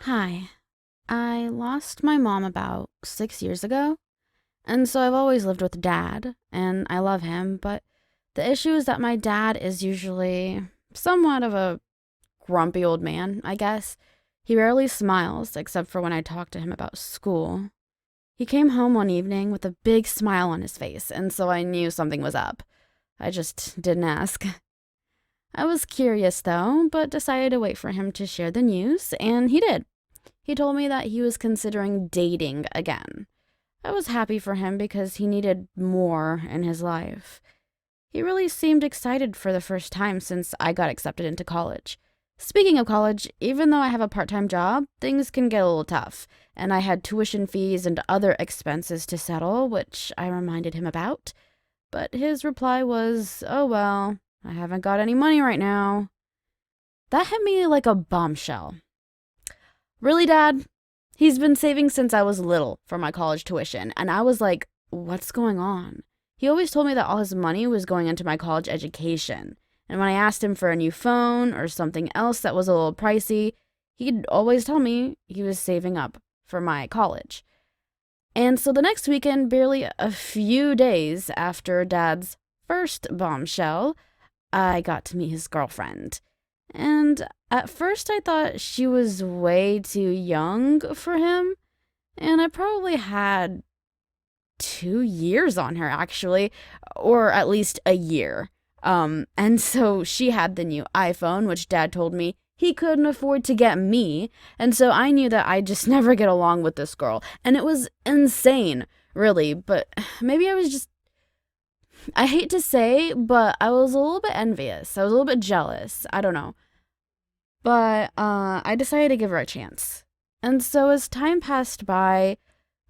Hi. I lost my mom about 6 years ago, and so I've always lived with dad, and I love him, but the issue is that my dad is usually somewhat of a grumpy old man, I guess. He rarely smiles, except for when I talk to him about school. He came home one evening with a big smile on his face, and so I knew something was up. I just didn't ask. I was curious, though, but decided to wait for him to share the news, and he did. He told me that he was considering dating again. I was happy for him because he needed more in his life. He really seemed excited for the first time since I got accepted into college. Speaking of college, even though I have a part time job, things can get a little tough, and I had tuition fees and other expenses to settle, which I reminded him about. But his reply was, "Oh well, I haven't got any money right now." That hit me like a bombshell. Really, Dad? He's been saving since I was little for my college tuition, and I was like, what's going on? He always told me that all his money was going into my college education, and when I asked him for a new phone or something else that was a little pricey, he'd always tell me he was saving up for my college. And so the next weekend, barely a few days after Dad's first bombshell, I got to meet his girlfriend. And at first, I thought she was way too young for him. And I probably had 2 years on her, actually, or at least a year. And so she had the new iPhone, which Dad told me he couldn't afford to get me. And so I knew that I'd just never get along with this girl. And it was insane, really. But maybe I hate to say, but I was a little bit envious. I was a little bit jealous. I don't know. But I decided to give her a chance. And so as time passed by,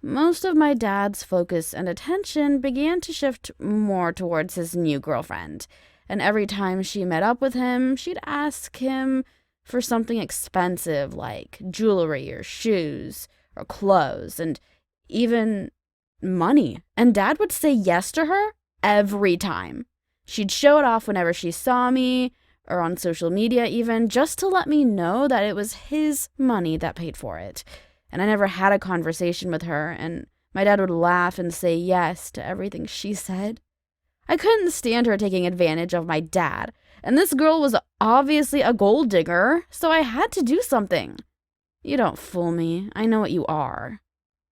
most of my dad's focus and attention began to shift more towards his new girlfriend. And every time she met up with him, she'd ask him for something expensive like jewelry or shoes or clothes and even money. And dad would say yes to her every time. She'd show it off whenever she saw me or on social media even, just to let me know that it was his money that paid for it. And I never had a conversation with her, and my dad would laugh and say yes to everything she said. I couldn't stand her taking advantage of my dad, and this girl was obviously a gold digger, so I had to do something. "You don't fool me. I know what you are."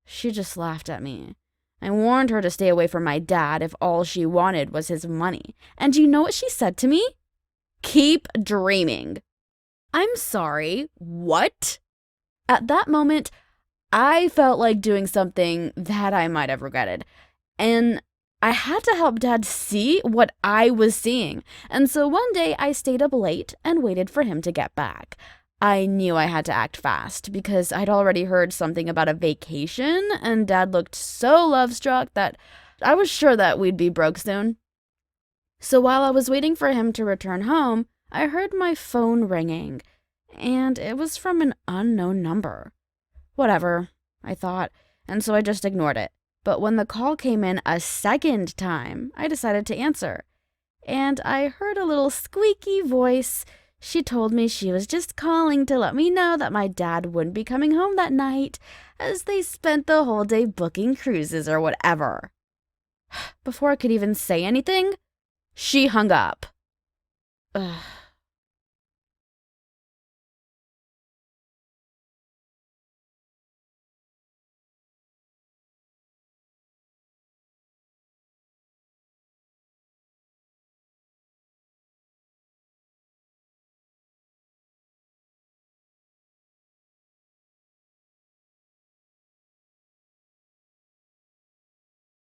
She just laughed at me. I warned her to stay away from my dad if all she wanted was his money. And you know what she said to me? "Keep dreaming." I'm sorry, what? At that moment, I felt like doing something that I might have regretted. And I had to help dad see what I was seeing. And so one day I stayed up late and waited for him to get back. I knew I had to act fast because I'd already heard something about a vacation, and dad looked so love-struck that I was sure that we'd be broke soon. So while I was waiting for him to return home, I heard my phone ringing, and it was from an unknown number. Whatever, I thought, and so I just ignored it. But when the call came in a second time, I decided to answer. And I heard a little squeaky voice. She told me she was just calling to let me know that my dad wouldn't be coming home that night, as they spent the whole day booking cruises or whatever. Before I could even say anything, she hung up. Ugh.